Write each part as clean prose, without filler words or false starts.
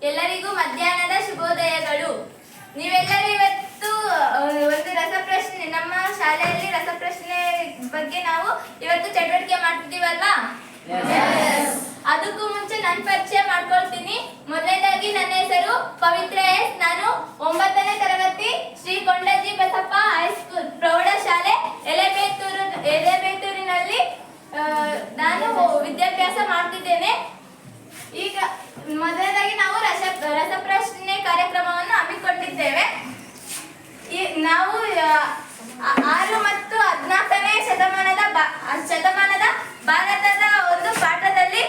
ಎಲ್ಲರಿಗೂ ಮಧ್ಯಾಹ್ನದ ಶುಭೋದಯಗಳು. ನೀವೆಲ್ಲರೂ ಇವತ್ತು ಒಂದು ರಸಪ್ರಶ್ನೆ, ನಮ್ಮ ಶಾಲೆಯಲ್ಲಿ ರಸಪ್ರಶ್ನೆ ಬಗ್ಗೆ ನಾವು ಇವತ್ತು ಚಟುವಟಿಕೆ ಮಾಡ್ತಿದ್ದೀವಲ್ವಾ? ಅದಕ್ಕೂ ಮುಂಚೆ ನನ್ನ ಪರಿಚಯ ಮಾಡ್ಕೊಳ್ತೀನಿ. ಮೊದಲನೇದಾಗಿ ನನ್ನ ಹೆಸರು ಪವಿತ್ರ ಎಸ್. ನಾನು 9ನೇ ತರಗತಿ ಶ್ರೀ ಕೊಂಡಜ್ಜಿ ಬಸಪ್ಪ ಹೈಸ್ಕೂಲ್ ಪ್ರೌಢಶಾಲೆ ಎಲೆಬೇತೂರಿನಲ್ಲಿ ನಾನು ವಿದ್ಯಾಭ್ಯಾಸ ಮಾಡ್ತಿದ್ದೇನೆ. ಈಗ ಮೊದಲನೇದಾಗಿ ನಾವು ರಸಪ್ರಶ್ನೆ ಕಾರ್ಯಕ್ರಮವನ್ನು ಹಮ್ಮಿಕೊಂಡಿದ್ದೇವೆ. ನಾವು 6 ಮತ್ತು 14ನೇ ಶತಮಾನದ ಭಾರತದ ಒಂದು ಪಾಠದಲ್ಲಿ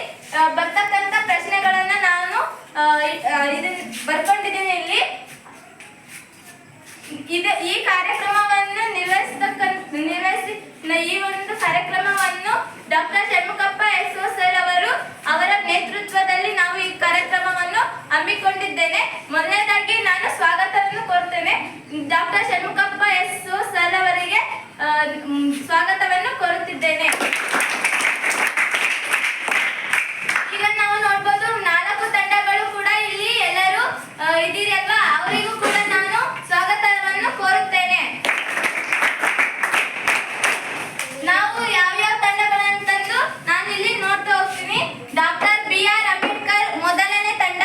ಬರ್ತಕ್ಕಂಥ ಪ್ರಶ್ನೆಗಳನ್ನು ನಾನು ಬರ್ಕೊಂಡಿದ್ದೀನಿ ಇಲ್ಲಿ. ಈ ಕಾರ್ಯಕ್ರಮವನ್ನು ಈ ಒಂದು ಕಾರ್ಯಕ್ರಮವನ್ನು ಡಾಕ್ಟರ್ ಷಣ್ಮುಖಪ್ಪ ಎಸ್ ಸರ್ ಅವರ ನೇತೃತ್ವದಲ್ಲಿ ನಾವು ಈ ಕಾರ್ಯಕ್ರಮವನ್ನು ಹಮ್ಮಿಕೊಂಡಿದ್ದೇನೆ. ಮೊದಲನೇದಾಗಿ ನಾನು ಸ್ವಾಗತವನ್ನು ಕೋರುತ್ತೇನೆ. ಡಾಕ್ಟರ್ ಷಣ್ಮುಖಪ್ಪ ಎಸ್ ಸರ್ ಅವರಿಗೆ ಸ್ವಾಗತವನ್ನು ಕೋರುತ್ತಿದ್ದೇನೆ. ಈಗ ನಾವು ನೋಡ್ಬೋದು 4 ತಂಡಗಳು ಕೂಡ ಇಲ್ಲಿ ಎಲ್ಲರೂ ಇದ್ದೀರಿ ಅಲ್ವಾ? ಅವರಿಗೂ ಕೂಡ ನಾನು ಸ್ವಾಗತವನ್ನು ಕೋರುತ್ತೇನೆ. ನಾವು ಯಾವ್ಯಾವ ತಂಡಗಳಂತಂದು ನಾನು ಇಲ್ಲಿ ನೋಡ್ತಾ ಹೋಗ್ತೀನಿ. ಡಾಕ್ಟರ್ BR ಅಂಬೇಡ್ಕರ್ ಮೊದಲನೇ ತಂಡ,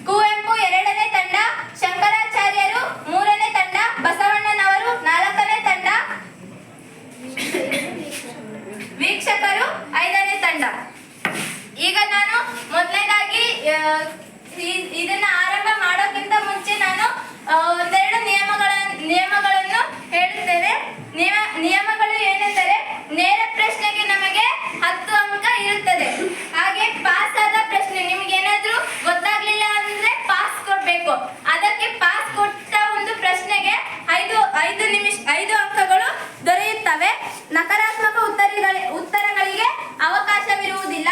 ಕುವೆಂಪು 2ನೇ ತಂಡ, ಶಂಕರಾಚಾರ್ಯರು 3ನೇ ತಂಡ, ಬಸವಣ್ಣನವರು 4ನೇ ತಂಡ, ವೀಕ್ಷಕರು 5ನೇ ತಂಡ. ಈಗ ನಾನು ಮೊದಲನೇದಾಗಿ ಇದನ್ನ ಆರಂಭ ಮಾಡೋಕ್ಕಿಂತ ಮುಂಚೆ ನಾನು ಒಂದೆರಡು ನಿಯಮಗಳನ್ನು ಹೇಳುತ್ತೇನೆ. ನಿಯಮಗಳು ಏನೆಂದರೆ, ನೇರ ಪ್ರಶ್ನೆಗೆ ನಮಗೆ 10 ಅಂಕ ಇರುತ್ತದೆ. ಹಾಗೆ ಪಾಸ್ ಆದ ಪ್ರಶ್ನೆ, ನಿಮ್ಗೆ ಏನಾದ್ರೂ ಗೊತ್ತಾಗ್ಲಿಲ್ಲ ಅಂದ್ರೆ ಪಾಸ್ ಕೊಡ್ಬೇಕು. ಅದಕ್ಕೆ ಪಾಸ್ ಕೊಟ್ಟ ಒಂದು ಪ್ರಶ್ನೆಗೆ 5 ಅಂಕಗಳು ದೊರೆಯುತ್ತವೆ. ನಕಾರಾತ್ಮಕ ಉತ್ತರಗಳಿಗೆ ಅವಕಾಶವಿರುವುದಿಲ್ಲ.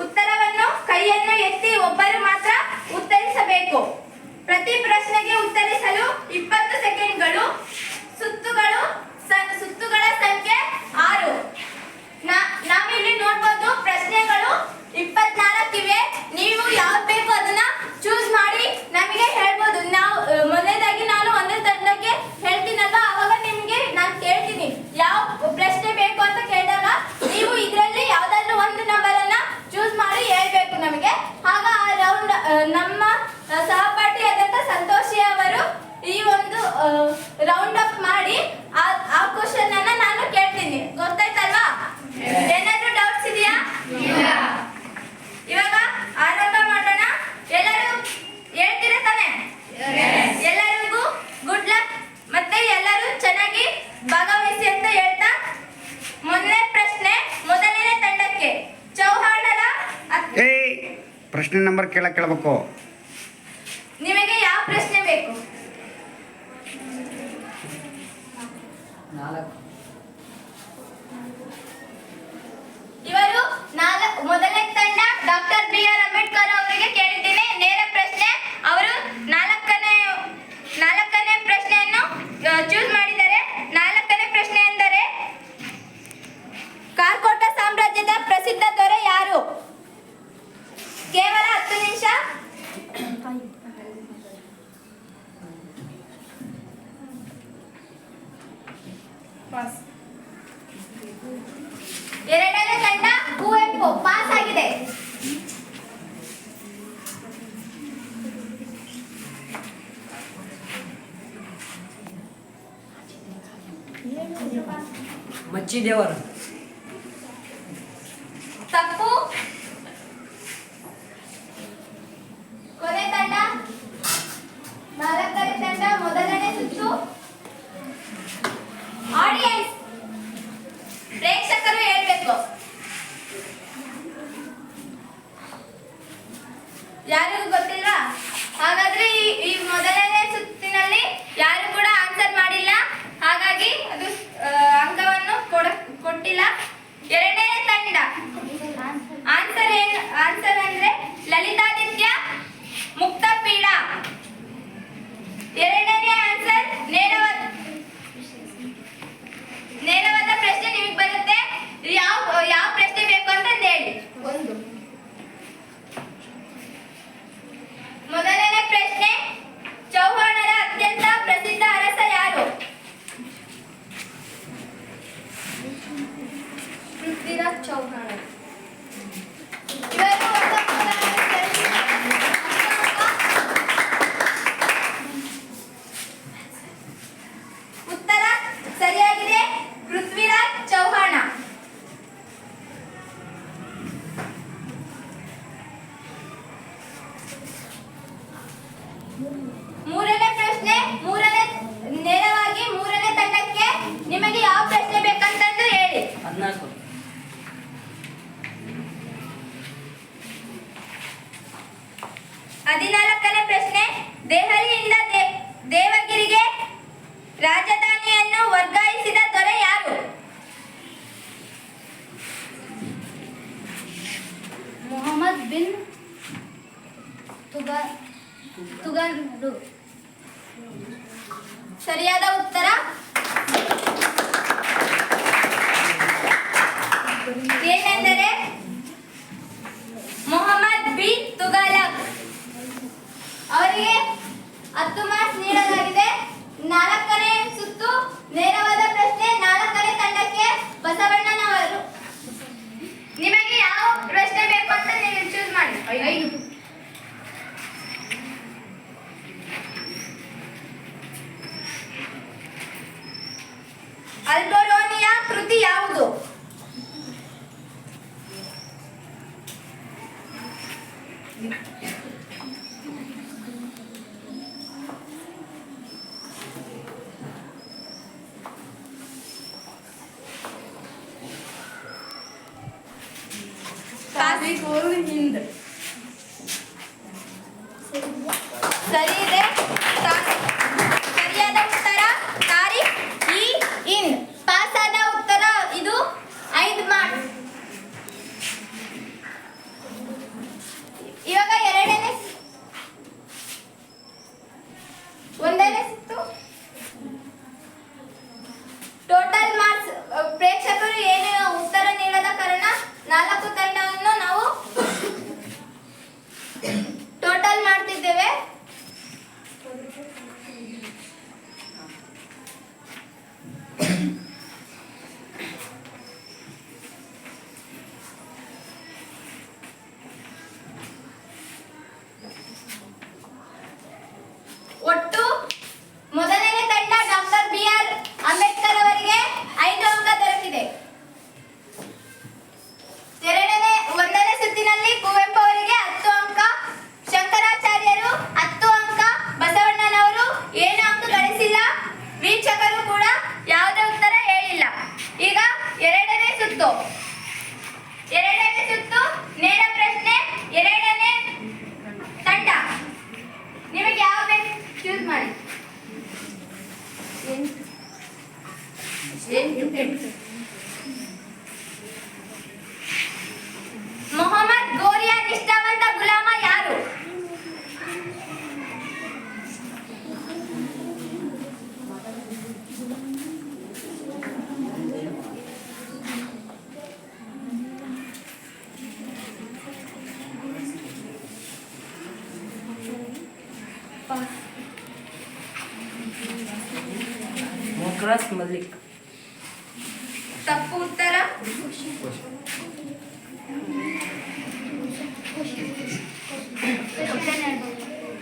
ಉತ್ತರವನ್ನು ಕೈಯನ್ನು ಎತ್ತಿ ಒಬ್ಬರು ಮಾತ್ರ ಉತ್ತರಿಸಬೇಕು. ಪ್ರತಿ ಪ್ರಶ್ನೆಗೆ ಉತ್ತರಿಸಲು 20 ಸೆಕೆಂಡ್ಗಳು. ಸುತ್ತುಗಳ ಸಂಖ್ಯೆ 6. ನಾವಿಲ್ಲಿ ನೋಡ್ಬೋದು ಪ್ರಶ್ನೆಗಳು 24 ಇವೆ. ನೀವು ಯಾವ್ದು ಬೇಕು ಅದನ್ನ ಚೂಸ್ ಮಾಡಿ ನಮಗೆ ಹೇಳ್ಬೋದು. ಮೊದಲನೇದಾಗಿ ನಾನು ಒಂದೇ ತಂಡಕ್ಕೆ ಹೇಳ್ತೀನಲ್ವಾ, ಅವಾಗ ನಿಮ್ಗೆ ನಾನು ಕೇಳ್ತೀನಿ ಯಾವ ಪ್ರಶ್ನೆ ಬೇಕು ಅಂತ ಕೇಳಿದಾಗ ನೀವು ಇದರಲ್ಲಿ ಯಾವ್ದಾದ್ರು ಒಂದು ನಂಬರ್ ಅನ್ನ ಚೂಸ್ ಮಾಡಿ ಹೇಳ್ಬೇಕು ನಮಗೆ. ಆಗ ಆ ರೌಂಡ್ ನಮ್ಮ ಸಹಪಾಠಿಯಾದಂತ ಸಂತೋಷಿ ಅವರು ಈ ಒಂದು ರೌಂಡ್ ಅಪ್ ಮಾಡಿ ಆ ಕ್ವಶನ್ ಅನ್ನ ನಾನು ಕೇಳ್ತೀನಿ. ಗೊತ್ತಾಯ್ತಲ್ವಾ? ಏನಾದ್ರೂ ಡೌಟ್ಸ್ ಇದೆಯಾ? ಇವಾಗ ಆರಂಭ ಮಾಡೋಣ. ಎಲ್ಲರೂ ಹೇಳ್ತೀರಾ ತಾನೆ? ಎಲ್ಲರಿಗೂ ಗುಡ್ ಲಕ್ ಮತ್ತೆ ಎಲ್ಲರೂ ಚೆನ್ನಾಗಿ ಭಾಗವಹಿಸಿ ಅಂತ ಹೇಳ್ತಾ, ಮೊದಲನೇ ಪ್ರಶ್ನೆ ಮೊದಲನೇ ತಂಡಕ್ಕೆ ಚೌಹಾಣರ ಪ್ರಶ್ನೆ ನಂಬರ್ ಕೇಳಬೇಕು. ನಿಮಗೆ ಯಾವ ಪ್ರಶ್ನೆ ಬೇಕು? 4. ಇವರು ಮೊದಲನೇ ತಂಡ ಡಾಕ್ಟರ್ BR ಅಂಬೇಡ್ಕರ್ ಅವರಿಗೆ ಕೇಳಿದ್ದೀನಿ ನೇರ ಪ್ರಶ್ನೆ. ಅವರು 4ನೇ ಪ್ರಶ್ನೆಯನ್ನು ಚೂಸ್ ಮಾಡಿದ್ದಾರೆ. 4ನೇ ಪ್ರಶ್ನೆ ಎಂದರೆ, ಕಾರ್ಕೋಟ ಸಾಮ್ರಾಜ್ಯದ ಪ್ರಸಿದ್ಧ ದೊರೆ ಯಾರು? ಕೇವಲ 10 ನಿಮಿಷ. ಎರಡನೇ ತಂಡ ಕುವೆಂಪು. ಪಾಸ್ ಆಗಿದೆ. ಮಚ್ಚಿದೇವರು. ತಪ್ಪು. ಕೊನೆ ತಂಡ 4ನೇ ತಂಡ ಮೊದಲನೇ ಸುತ್ತು. ಆಡಿಯನ್ಸ್ ಪ್ರೇಕ್ಷಕರು ಹೇಳ್ಬೇಕು. ಯಾರಿಗೂ ಗೊತ್ತಿಲ್ವಾ? ಹಾಗಾದ್ರೆ ಈ ಮೊದಲನೇ ಸುತ್ತಿನಲ್ಲಿ ಯಾರು ಕೂಡ ಆನ್ಸರ್ ಮಾಡಿಲ್ಲ. ಹಾಗಾಗಿ ಅದು ಅಂಕವನ್ನು ಕೊಟ್ಟಿಲ್ಲ. ಎರಡನೇ ತಂಡ ಆನ್ಸರ್ ಅಂದ್ರೆ ಲಲಿತಾದಿತ್ಯ ಮುಕ್ತಪೀಡ. ಎರಡನೇ ಆನ್ಸರ್ ನೇರವಾದ ಪ್ರಶ್ನೆ ನಿಮಗೆ ಬರುತ್ತೆ. ಯಾವ ಪ್ರಶ್ನೆ ಬೇಕು ಅಂತ ಹೇಳಿ. ಮೂರನೇ ಪ್ರಶ್ನೆ ನೇರವಾಗಿ ಮೂರನೇ ತಂಡಕ್ಕೆ ನಿಮಗೆ ಯಾವ ಪ್ರಶ್ನೆ ಬೇಕಂತಂದು ಹೇಳಿ. 14. 14ನೇ ಪ್ರಶ್ನೆ, ದೆಹಲಿಯಿಂದ ದೇವಗಿರಿಗೆ ರಾಜಧಾನಿಯನ್ನು ವರ್ಗಾಯಿಸಿದ ದೊರೆ ಯಾರು? ಮೊಹಮ್ಮದ್ ಬಿನ್ ತುಗಲಕ್. ಸರಿಯಾದ ಉತ್ತರ. ಏನೆಂದರೆ ಮೊಹಮ್ಮದ್ ಬಿನ್ ತುಗಲಕ್ ಅವರಿಗೆ 10 ಮಾರ್ಕ್ಸ್ ನೀಡಲಾಗಿದೆ. 4ನೇ ಸುತ್ತು ನೇರವಾದ ಪ್ರಶ್ನೆ. 4ನೇ ತಂಡಕ್ಕೆ ಬಸವಣ್ಣನವರು. ನಿಮಗೆ ಯಾವ ಪ್ರಶ್ನೆ ಬೇಕು ಅಂತ ನೀವು ಚೂಸ್ ಮಾಡಿ. 5. ಅಲ್ಬರೋನಿಯ ಕೃತಿ ಯಾವುದು? ಹಿಂದ್. ಸರಿ ಇದೆ. ಸರಿಯಾದ ಉತ್ತರ ತಾರಿಖ್ ಇ ಹಿಂದ್. ಪಾಸ್ ಆದ ಉತ್ತರ ಇದು 5 ಮಾರ್ಕ್ಸ್. ಇವಾಗ ಒಂದನೇ ಸುತ್ತು ಟೋಟಲ್ ಮಾರ್ಕ್ಸ್. ಪ್ರೇಕ್ಷಕರು ಏನು ಉತ್ತರ ನೀಡದ ಕಾರಣ 4 ತಂಡವನ್ನು ನಾವು ಟೋಟಲ್ ಮಾಡ್ತಿದ್ದೇವೆ. ಒಟ್ಟು ಮೊದಲನೇ ತಂಡ ಡಾಕ್ಟರ್ BR ಅಂಬೇಡ್ಕರ್ ಅವರಿಗೆ 5 ಅಂಕ ದೊರಕಿದೆ. ಒಂದನೇ ಸುತ್ತಿನಲ್ಲಿ ಕುವೆಂಪು ಅವರಿಗೆ 10 ಅಂಕ, ಶಂಕರಾಚಾರ್ಯರು 10 ಅಂಕ, ಬಸವಣ್ಣನವರು 7 ಅಂಕ ಗಳಿಸಿಲ್ಲ. ವೀಕ್ಷಕರು ಕೂಡ ಯಾವುದೇ ಉತ್ತರ ಹೇಳಿಲ್ಲ. ಈಗ ಎರಡನೇ ಸುತ್ತು ನೇರ ಪ್ರಶ್ನೆ. ಎರಡನೇ ತಂಡ ನಿಮಗೆ ಯಾವ ಬೇಕು ಚೂಸ್ ಮಾಡಿ. 8. ಮೊಹಮ್ಮದ್ ಗೋರಿಯ ನಿಷ್ಠಾವಂತ ಗುಲಾಮ ಯಾರು? ಮೊಕ್ರಾಸ್ ಮಲ್ಲಿಕ್. ತಪ್ಪು ಉತ್ತರ.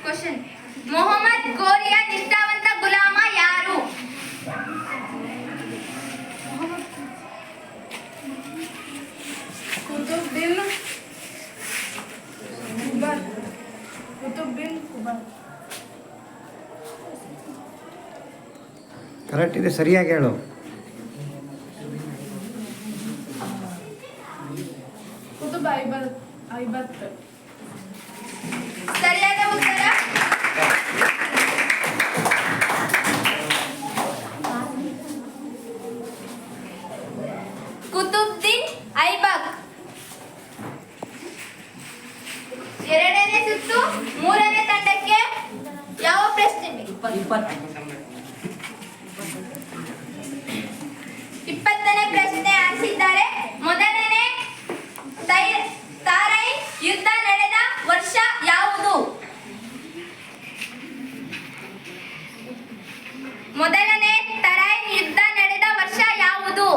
ಕ್ವಶನ್, ಮೊಹಮ್ಮದ್ ಗೋರಿಯ ನಿಷ್ಠಾವಂತ ಗುಲಾಮ ಯಾರು? ಕರೆಕ್ಟ್ ಇದೆ, ಸರಿಯಾಗಿ ಹೇಳು. ಸರಿಯಾದ ಉತ್ತರ. ಕುತುಬ್ದೀನ್ ಐಬಕ್. ಎರಡನೇ ಸುತ್ತು ಮೂರನೇ ತಂಡಕ್ಕೆ ಯಾವ ಪ್ರಶ್ನೆ ಬೇಕು? 20ನೇ ಪ್ರಶ್ನೆ ಆರಿಸಿದ್ದಾರೆ. ಮೊದಲನೇ ತಾರೈ ಯುದ್ಧ ನಡೆದ ವರ್ಷ ಯಾವುದು? ಮೊದಲನೇ ತರೈನ್ ಯುದ್ಧ ನಡೆದ ವರ್ಷ ಯಾವುದು?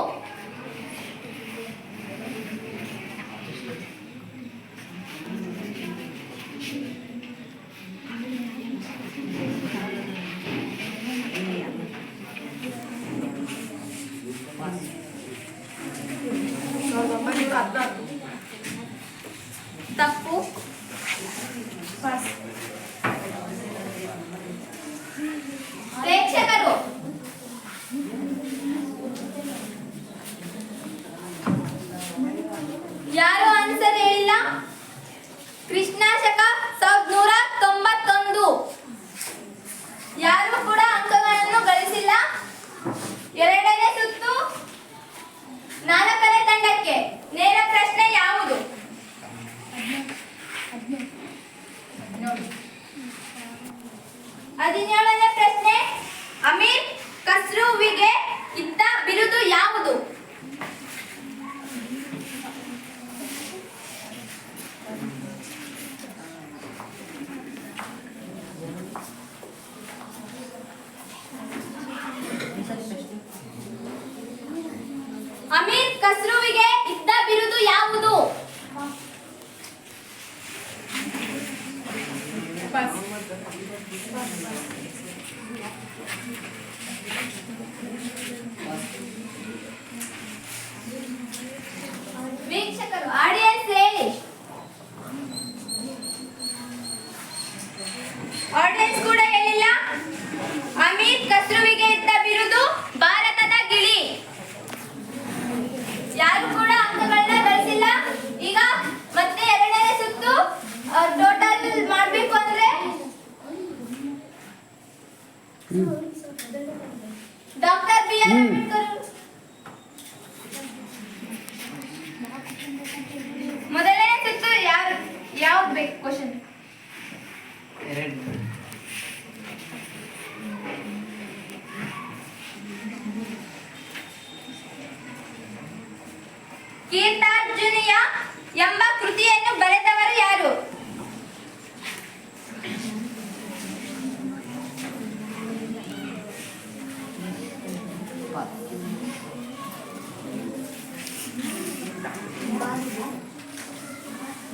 ತಪ್ಪು. ಪ್ರೇಕ್ಷಕರು ಯಾರು ಆನ್ಸರ್ ಹೇಳಿಲ್ಲ? ಕೃಷ್ಣ ಶಕ 1191. ಯಾರು ಕೂಡ ಅಂಕಗಳನ್ನು ಗಳಿಸಿಲ್ಲ. ಎರಡನೇ ಸುತ್ತು 4ನೇ ತಂಡಕ್ಕೆ. ನೇರ ಪ್ರಶ್ನೆ ಯಾವುದು? ಹದಿನೇಳನೇ ಪ್ರಶ್ನೆ. ಅಮೀರ್ ಖಸ್ರುವಿಗೆ ಇದ್ದ ಬಿರುದು ಯಾವುದು? ಅಮೀರ್ ಖಸ್ರುವಿಗೆ ಇದ್ದ ಬಿರುದು ಯಾವುದು? ವೀಕ್ಷಕರು ಆಡಿಯನ್ಸ್ ಹೇಳಿ. ಆಡಿಯನ್ಸ್ ಕೂಡ ಹೇಳಿಲ್ಲ. ಅಮೀರ್ ಖಸ್ರುವಿಗೆ ಇದ್ದ ಬಿರುದು ಭಾರತದ ಗಿಳಿ. ಯಾರು ಕೂಡ ಅಂಕಗಳನ್ನ ಗಳಿಸಿಲ್ಲ. ಈಗ ಮತ್ತೆ ಎರಡನೇ ಸುತ್ತು ಟೋಟಲ್ ಮಾಡಬೇಕು ಅಂದ್ರೆ ಡಾಕ್ಟರ್ ಬಿ.ಆರ್. ಅಂಬೇಡ್ಕರ್ ಮೊದಲನೇ ಸುತ್ತು ಯಾವ್ದು ಬೇಕು ಕ್ವಶನ್? ಗೀತಾರ್ಜುನಿಯ ಎಂಬ ಕೃತಿಯನ್ನು ಬರೆದವರು ಯಾರು?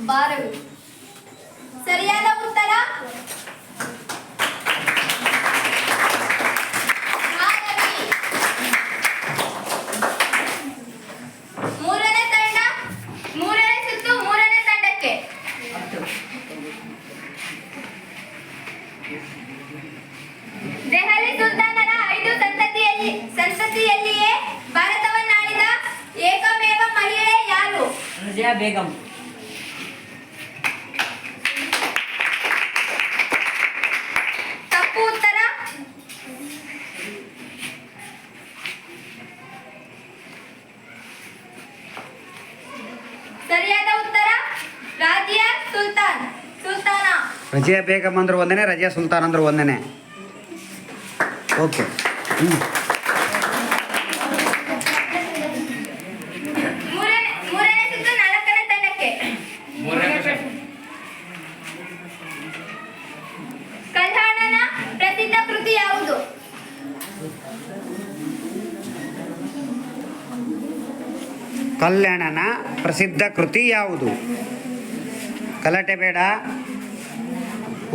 ಭಾರವಿ. ಸರಿಯಾದ ಉತ್ತರ ಭಾರವಿ. ಮೂರನೇ ತಂಡ, ಮೂರನೇ ಸುತ್ತು ಮೂರನೇ ತಂಡಕ್ಕೆ. ದೆಹಲಿ ಸುಲ್ತಾನರ 5 ಸಂತತಿಯಲ್ಲಿಯೇ ಭಾರತವನ್ನಾಳಿದ ಏಕಮೇವ ಮಹಿಳೆ ಯಾರು? ರಜಿಯಾ ಬೇಗಂ. ತಪ್ಪು ಉತ್ತರ. ಸರಿಯಾದ ಉತ್ತರ ರಾಜಿಯಾ ಸುಲ್ತಾನ. ರಜಿಯಾ ಬೇಗಂ ಅಂದ್ರೆ ಒಂದೇನೆ, ರಜಿಯಾ ಸುಲ್ತಾನ್ ಅಂದ್ರೆ ಒಂದೇನೆ. ಓಕೆ. ಮೂರನೇ ಸುತ್ತು 4ನೇ ತಂಡಕ್ಕೆ. ಕಲ್ಹಣನ ಪ್ರಸಿದ್ಧ ಕೃತಿ ಯಾವುದು? ಕಲ್ಯಾಣನ ಪ್ರಸಿದ್ಧ ಕೃತಿ ಯಾವುದು? ಗಲಾಟೆ ಬೇಡ.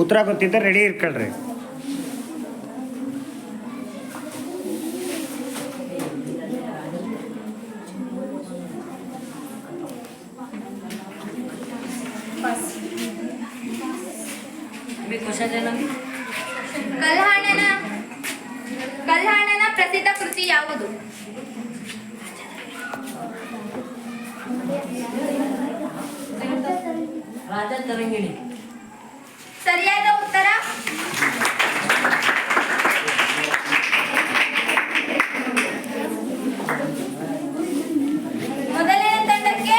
ಉತ್ತರ ಗೊತ್ತಿದ್ದ ರೆಡಿ ಇರ್ಕೊಳ್ರಿ. ಕ್ವಶನ್ ಏನು? ಕಲ್ಹಣನ ಪ್ರಸಿದ್ಧ ಕೃತಿ ಯಾವುದು? ರಾಜ ತರಂಗಿಣಿ. ಸರಿಯಾದ ಉತ್ತರ ಮೊದಲನೇ ತಂಡಕ್ಕೆ.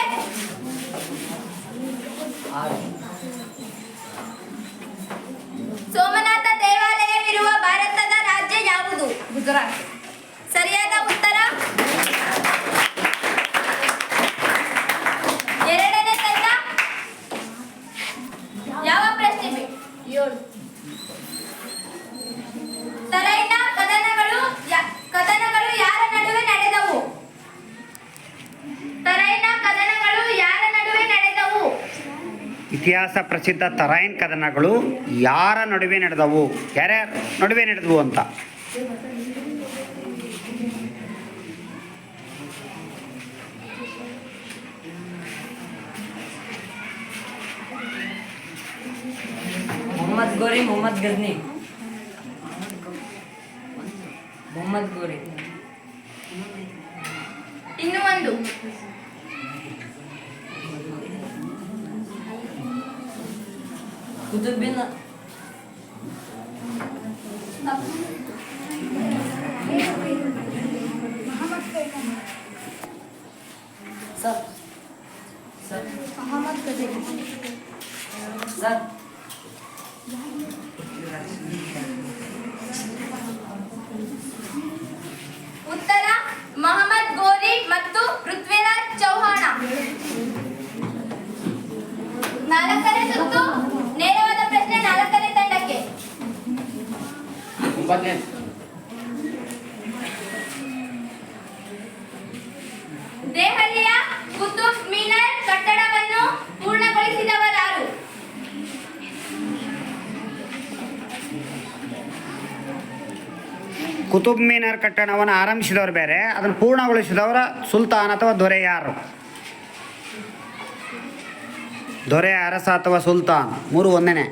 ಸೋಮನಾಥ ದೇವಾಲಯವಿರುವ ಭಾರತದ ರಾಜ್ಯ ಯಾವುದು? ಗುಜರಾತ್. ಸರಿಯಾದ ಉತ್ತರ. ಎರಡನೇ ತಂಡ ಯಾವ ಪ್ರಶ್ನೆ ಬೇಕು? 7. ತರೈನ ಕದನಗಳು ಯಾರ ನಡುವೆ ನಡೆದವು? ತರೈನ ಕದನಗಳು ಯಾರ ನಡುವೆ ನಡೆದವು? ಇತಿಹಾಸ ಪ್ರಸಿದ್ಧ ತರೈನ್ ಕದನಗಳು ಯಾರ ನಡುವೆ ನಡೆದವು? ಯಾರ್ಯಾರ ನಡುವೆ ನಡೆದವು ಅಂತ. ಮೊಹಮ್ಮದ್ ಗೋರಿ, ಮೊಹಮ್ಮದ್ ಗಜ್ನಿ. ಮೊಹಮ್ಮದ್ ಗೋರಿ. ಇನ್ನು ಒಂದು ಕುತುಬ್ ಬಿನ್ sir sir Mohammad Ghazni. Sir ಉತ್ತರ ಮೊಹಮ್ಮದ್ ಗೋರಿ ಮತ್ತು ಪೃಥ್ವಿರಾಜ್ ಚೌಹಾಣ. ನಾಲ್ಕನೇ ಸುತ್ತು ನೇರವಾದ ಪ್ರಶ್ನೆ, ನಾಲ್ಕನೇ ತಂಡಕ್ಕೆ. ದೆಹಲಿಯ ಕುತುಬ್ ಮಿನಾರ್ ಕಟ್ಟಡವನ್ನು ಪೂರ್ಣಗೊಳಿಸಿದವರಾರು? ಕುತುಬ್ ಮಿನಾರ್ ಕಟ್ಟಡವನ್ನು ಆರಂಭಿಸಿದವರು ಬೇರೆ, ಅದನ್ನು ಪೂರ್ಣಗೊಳಿಸಿದವರ ಸುಲ್ತಾನ್ ಅಥವಾ ದೊರೆ ಯಾರು? ದೊರೆ, ಅರಸ ಅಥವಾ ಸುಲ್ತಾನ್, ಮೂರು ಒಂದೇನೆ.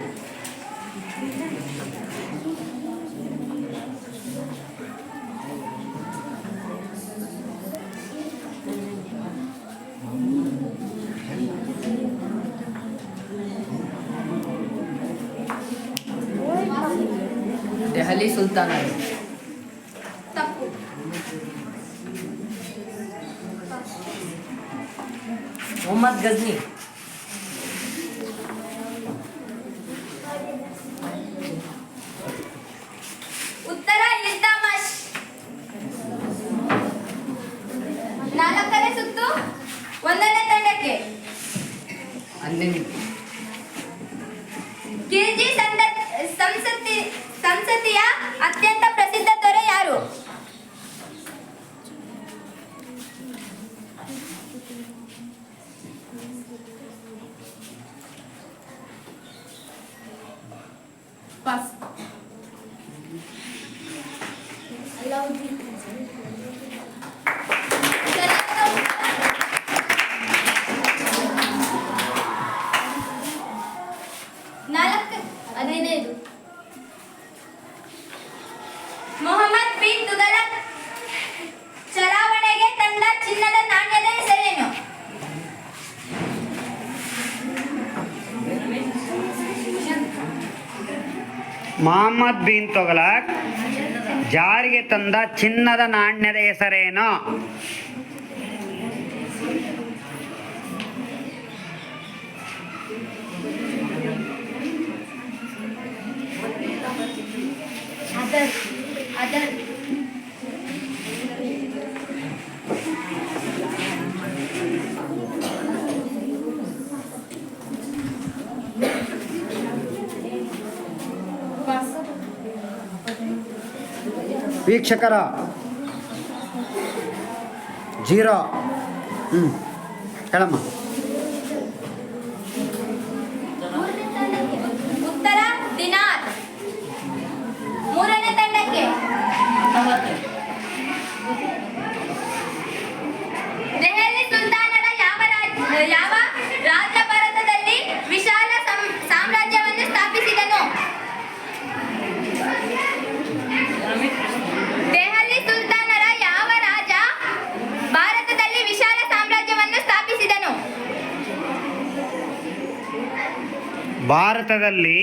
ದೆಹಲಿ ಸುಲ್ತಾನ. ತಪ್ಪು. ಮೊಹಮ್ಮದ್ ಗಜ್ನಿ. ಉತ್ತರ ಇಲ್ತಮಷ್. ನಾಲ್ಕನೇ ಸುತ್ತು ಒಂದನೇ ತಂಡಕ್ಕೆ. ಕಿಲ್ಜಿ ಸಂಸತಿಯ ಅತ್ಯಂತ ಪ್ರಸಿದ್ಧ ದೊರೆ ಯಾರು? ಪಾಸ್. ಅಲಾವುದ್ದೀನ್. ಹದಿನೈದು. ಮೊಹಮ್ಮದ್ ಬಿನ್ ತುಘಲಕ್ ಚಲಾವಣೆಗೆ ತಂದ ಚಿನ್ನದ ನಾಣ್ಯದ ಹೆಸರೇನು? ಮೊಹಮ್ಮದ್ ಬಿನ್ ತುಘಲಕ್ ಜಾರಿಗೆ ತಂದ ಚಿನ್ನದ ನಾಣ್ಯದ ಹೆಸರೇನು? ಅದರ್. ವೀಕ್ಷಕರ ಜೀರೋ. ಹೇಳಮ್ಮ. ಉತ್ತರ ದಿನಾರ್. ಮೂರನೇ ತಂಡಕ್ಕೆ. ದೆಹಲಿ ಸುಲ್ತಾನರ ಯಾವ ರಾಜ ಭಾರತದಲ್ಲಿ ವಿಶಾಲ ಸಾಮ್ರಾಜ್ಯವನ್ನು ಸ್ಥಾಪಿಸಿದನು? ದೆಹಲಿ ಸುಲ್ತಾನರ ಯಾವ ರಾಜ ಭಾರತದಲ್ಲಿ ವಿಶಾಲ ಸಾಮ್ರಾಜ್ಯವನ್ನು ಸ್ಥಾಪಿಸಿದನು? ಭಾರತದಲ್ಲಿ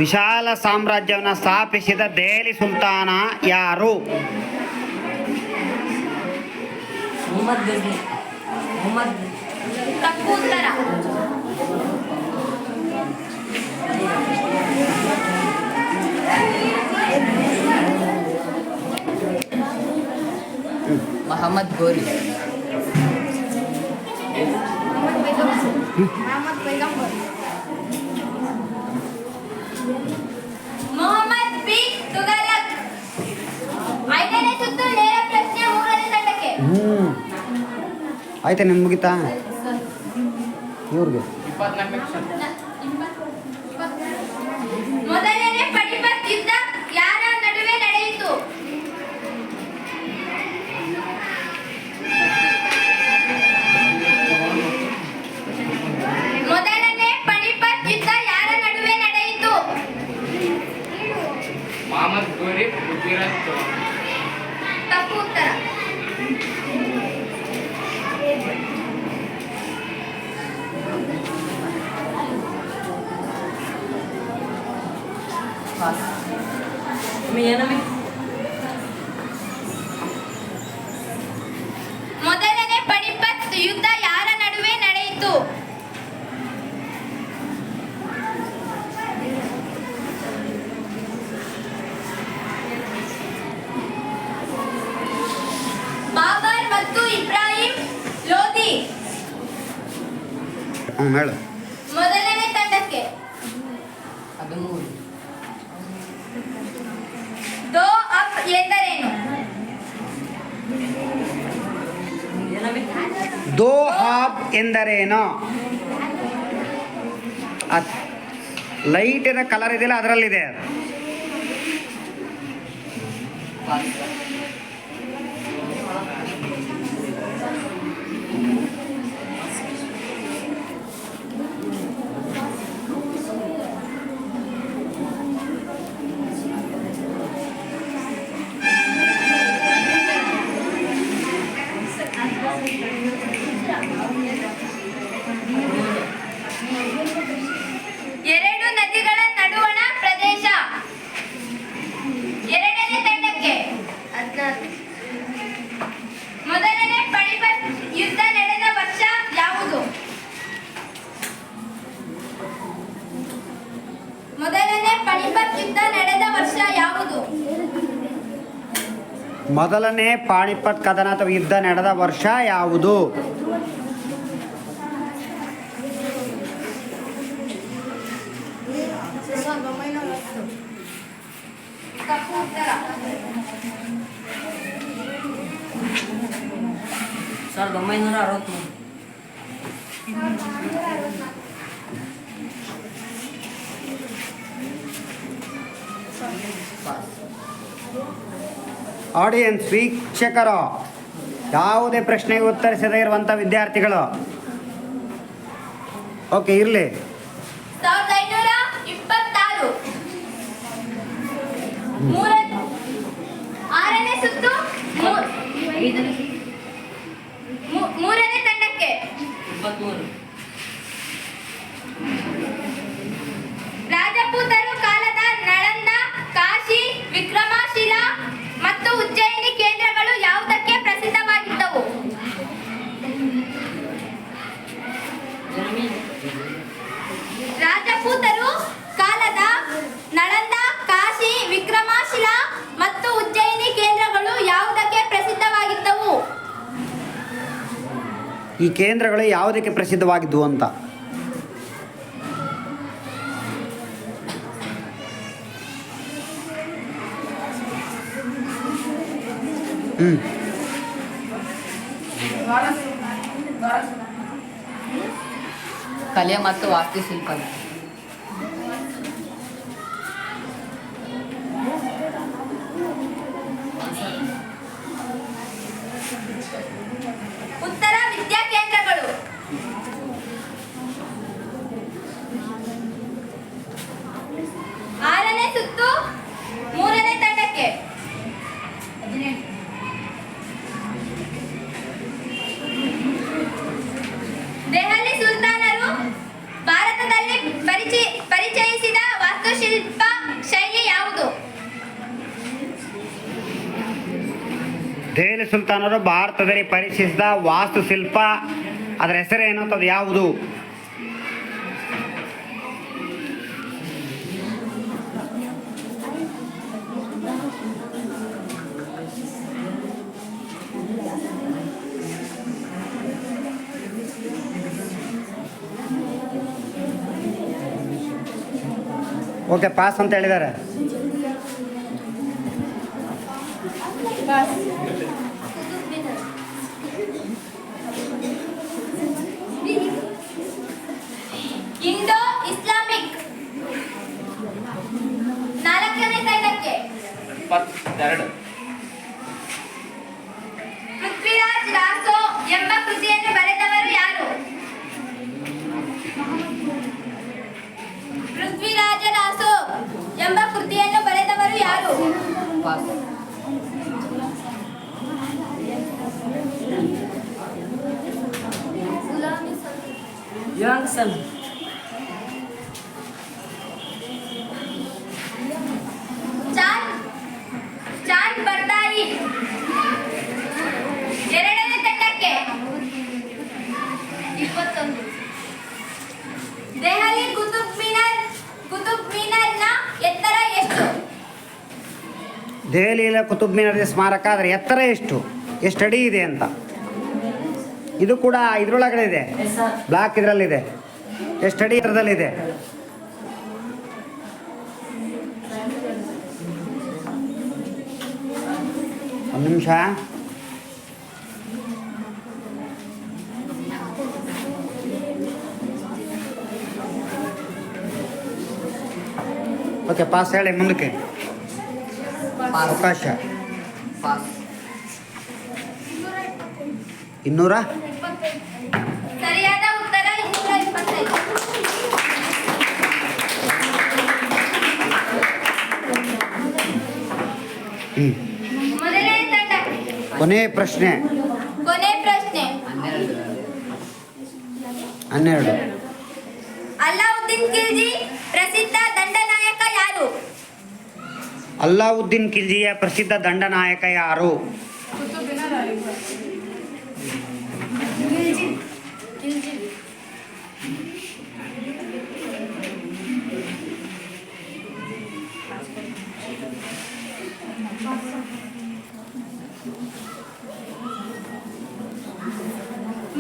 ವಿಶಾಲ ಸಾಮ್ರಾಜ್ಯವನ್ನು ಸ್ಥಾಪಿಸಿದ ದೆಹಲಿ ಸುಲ್ತಾನ ಯಾರು? ಮೊಹಮ್ಮದ್ ಗಜ್ನಿ. ಮೊಹಮ್ಮದ್ ತಪ್ಪು ಉತ್ತರ. ಮೊಹಮ್ಮದ್ ಗೋರಿ. ಮೊಹಮ್ಮದ್ ಬಿನ್ ತುಘಲಕ್. ಐದನೇ ಸುತ್ತು ನೇರ ಪ್ರಶ್ನೆ, ಮೂರನೇ ತಂಡಕ್ಕೆ. ಆಯ್ತಾ, ನಿಮ್ಗೆ ಮುಗಿತಾ? ಇವ್ರಿಗೆ ಮೊದಲನೇ ಪಾಣಿಪತ್ ಯುದ್ಧ ಯಾರ ನಡುವೆ ನಡೆಯಿತು? ಮೊದಲನೇ ಪಾಣಿಪತ್ ಯುದ್ಧ ಯಾರ ನಡುವೆ ನಡೆಯಿತು? ಮೊಹಮ್ಮದ್ ಗೋರಿ, ಪೃಥ್ವಿರಾಜ್ ಚೌಹಾಣ್. ಪಾಸ್ ಏನಮ್ಮಿ ಮೊದಲನೇ ಪಾಣಿಪತ್ ಯುದ್ಧ ಯಾರ ನಡುವೆ ನಡೆಯಿತು? ಬಾಬರ್ ಮತ್ತು ಇಬ್ರಾಹಿಂ ಲೋಧಿ. ಹೇಳು. ಮೊದಲನೇ ತಂಡಕ್ಕೆ 13 ದೋ ಅಪ್ ಎಂದರೇನು? ಏನಮ್ಮಿ ದೋಹಾಬ್ ಎಂದರೇನು? ಲೈಟ್ ಇರೋ ಕಲರ್ ಇದೆಯಲ್ಲ ಅದರಲ್ಲಿದೆ. ಪಾಸ್ ಎರಡು ನದಿಗಳ ನಡುವಣ ಪ್ರದೇಶ. ಎರಡನೇ ತಂಡಕ್ಕೆ 16. ಮೊದಲನೇ ಪಾಣಿಪತ್ ಯುದ್ಧ ನಡೆದ ವರ್ಷ ಯಾವುದು? ಮೊದಲನೇ ಪಾಣಿಪತ್ ಯುದ್ಧ ನಡೆದ ವರ್ಷ ಯಾವುದು? ಮೊದಲನೇ ಪಾಣಿಪತ್ ಕದನ ಅಥವಾ ಯುದ್ಧ ನಡೆದ ವರ್ಷ ಯಾವುದು? ತಪ್ಪು ಉತ್ತರ. 1963 ಪಾಸ್ ಆಡಿಯನ್ಸ್ ವೀಕ್ಷಕರು, ಯಾವುದೇ ಪ್ರಶ್ನೆಗೆ ಉತ್ತರಿಸದೇ ಇರುವಂಥ ವಿದ್ಯಾರ್ಥಿಗಳು. ಓಕೆ, ಇರಲಿ. 1926 6ನೇ ಸುತ್ತು ಮೂರನೇ ತಂಡಕ್ಕೆ 23 ರಾಜಪೂತರು ಕಾಲದ ನಳಂದ, ಕಾಶಿ, ವಿಕ್ರಮಶಿಲಾ ಮತ್ತು ಉಜ್ಜಯಿನಿ ಕೇಂದ್ರಗಳು ಯಾವುದಕ್ಕೆ ಪ್ರಸಿದ್ಧವಾಗಿದ್ದವು? ಏನಮ್ಮಿ ರಾಜಪೂತರು ಕಾಲದ ನಳಂದ, ಕಾಶಿ, ವಿಕ್ರಮಶಿಲಾ ಮತ್ತು ಉಜ್ಜಯಿನಿ ಕೇಂದ್ರಗಳು ಯಾವುದಕ್ಕೆ ಪ್ರಸಿದ್ಧವಾಗಿದ್ದವು? ಈ ಕೇಂದ್ರಗಳು ಯಾವುದಕ್ಕೆ ಪ್ರಸಿದ್ಧವಾಗಿದ್ವು ಅಂತ. ಕಲೆ ಮತ್ತು ವಾಸ್ತುಶಿಲ್ಪ. ಉತ್ತರ ವಿದ್ಯಾ ಕೇಂದ್ರಗಳು. ಆರನೇ ಸುತ್ತು ಮೂರನೇ ತಂಡಕ್ಕೆ ದೆಹಲಿ ಸುಲ್ತಾನರು ಭಾರತದಲ್ಲಿ ಪರಿಚಯಿಸಿದ ವಾಸ್ತುಶಿಲ್ಪ ಶೈಲಿ ಯಾವುದು? ದೆಹಲಿ ಸುಲ್ತಾನರು ಭಾರತದಲ್ಲಿ ಪರಿಚಯಿಸಿದ ವಾಸ್ತುಶಿಲ್ಪ ಅದರ ಹೆಸರೇನು ಅಂತ ಅದು ಯಾವುದು? ಓಕೆ, ಪಾಸ್ ಅಂತ ಹೇಳಿದ್ದಾರೆ. Indo Islamic. ನಾಲ್ಕನೇ ತಂಡಕ್ಕೆ 22 ಪೃಥ್ವಿರಾಜ್ ರಾಸೋ ಎಂಬ ಕೃತಿಯನ್ನು ಬರೆದವರು ಯಾರು? ಪೃಥ್ವಿರಾಜ ರಾಸೋ ಎಂಬ ಕೃತಿಯನ್ನು ಬರೆದವರು ಯಾರು? ಪಾಸ್ ಯುವಾಂಗ್ ಸನ್ ದೆಹಲಿಯಲ್ಲಿ ಕುತುಬ್ ಮಿನಾರ್ ಸ್ಮಾರಕ ಅದರ ಎತ್ತರ ಎಷ್ಟು ಅಡಿ ಇದೆ ಅಂತ. ಇದು ಕೂಡ ಇದರೊಳಗಡೆ ಇದೆ, ಬ್ಲಾಕ್ ಇದರಲ್ಲಿದೆ. ಎಷ್ಟು ಅಡಿ ಎತ್ತರದಲ್ಲಿದೆ? ಒಂದು ನಿಮಿಷ. ಓಕೆ, ಪಾಸ್ ಹೇಳಿ ಮುಂದಕ್ಕೆ ಅವಕಾಶ. ಪಾಸ್. 200. ಸರಿಯಾದ ಉತ್ತರ 225. ಮೊದಲನೇ ತಂಡ. ಕೊನೆ ಪ್ರಶ್ನೆ. ಕೊನೆ ಪ್ರಶ್ನೆ. 12. ಅಲ್ಲಾವುದ್ದೀನ್ ಖಿಲ್ಜಿ ಪ್ರಸಿದ್ಧ ದಂಡನಾಯಕ ಯಾರು? ಅಲ್ಲಾವುದ್ದೀನ್ ಖಿಲ್ಜಿಯ ಪ್ರಸಿದ್ಧ ದಂಡನಾಯಕ ಯಾರು?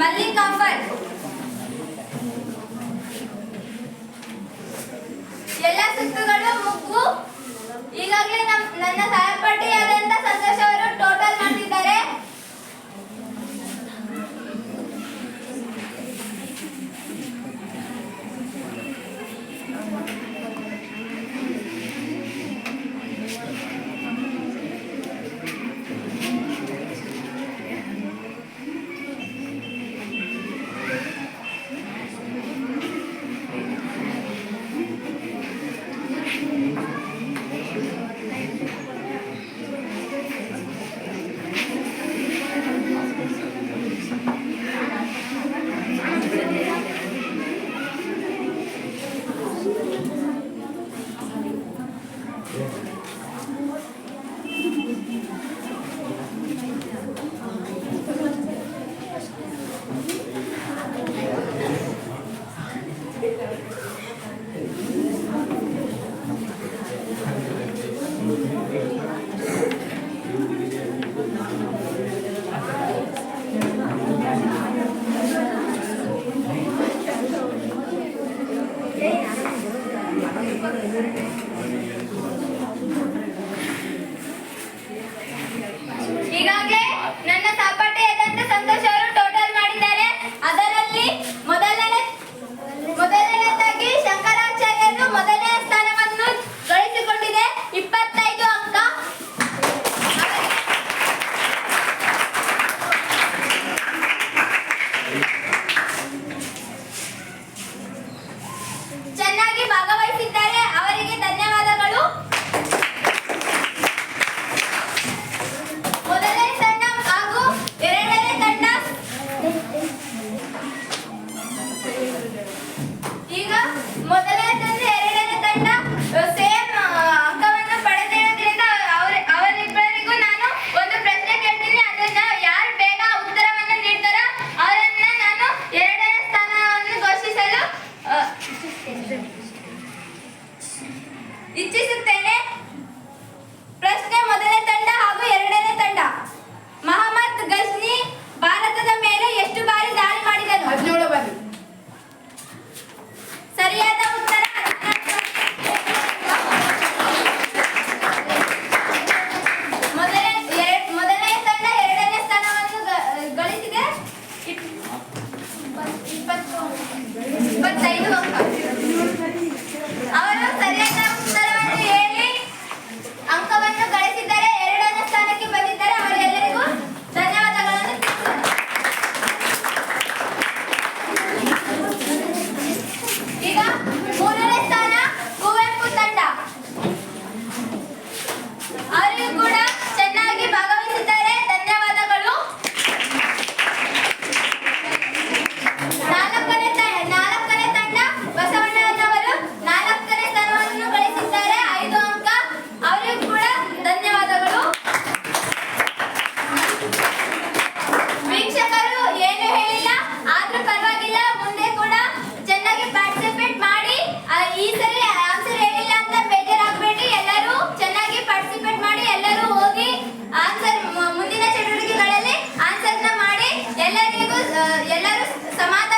ಮಲ್ಲಿಕ್ ಕಾಫರ್. ಎಲ್ಲ ಸುತ್ತುಗಳು ಮುಗ್ಗು. ಈಗಾಗಲೇ ನನ್ನ ಸಹಪಾಠಿಯಾದಂತ ಸಂತೋಷ್ ಅವರು ಟೋಟಲ್ ಮಾಡ್ತಿದ್ದಾರೆ. ಈಗಾಗಲೇ ನನ್ನ ಸಹಪಾಠಿಯಾದಂತ ಸಂತೋಷ್ ಅವರು ಟೋಟಲ್ ಮಾಡಿದ್ದಾರೆ. ಅದರಲ್ಲಿ ಮೊದಲನೇದಾಗಿ ಶಂಕರಾಚಾರ್ಯರು ಮೊದಲನೇ ಸ್ಥಾನವನ್ನು ಗಳಿಸಿಕೊಂಡಿದೆ, 25 ಅಂಕ. ಚೆನ್ನಾಗಿ ಭಾಗವಹಿಸಿದ್ದಾರೆ, ಅವರಿಗೆ ಧನ್ಯವಾದಗಳು. ಮೊದಲನೇ ತಂಡ ಹಾಗೂ ಎರಡನೇ ತಂಡ ಈಗ ಮೊದಲನೇ ತಂಡ ಎರಡನೇ ತಂಡ ಸೇಮ್ ಅಂಕವನ್ನು ಪಡೆದಿರೋದ್ರಿಂದ ಅವರಿಬ್ಬರಿಗೂ ನಾನು ಒಂದು ಪ್ರಶ್ನೆ ಕೇಳ್ತೀನಿ. ಅದನ್ನ ಯಾರು ಬೇಗ ಉತ್ತರವನ್ನು ನೀಡ್ತಾರೋ ಅವರನ್ನ ನಾನು ಎರಡನೇ ಸ್ಥಾನವನ್ನು ಘೋಷಿಸಲು ಇಚ್ಛಿಸುತ್ತೇನೆ. ಪ್ರಶ್ನೆ: ಮೊದಲನೇ ತಂಡ ಹಾಗೂ ಎರಡನೇ ತಂಡ. ಮಹಮ್ಮದ್ ಗಜ್ನಿ ಭಾರತದ ಮೇಲೆ ಎಷ್ಟು ಬಾರಿ ದಾಳಿ ಮಾಡಿದನು? 17 ಬಾರಿ. ಸರಿಯಾದ ಉತ್ತರ. ಮೊದಲನೇ ತಂಡ ಎರಡನೇ ಸ್ಥಾನವನ್ನು ಗಳಿಸಿದೆ, 25 ಅಂಕ. ಅವರು ಸರಿಯಾದ ಉತ್ತರವನ್ನು ಹೇಳಿ ಸಮಾಧಾನ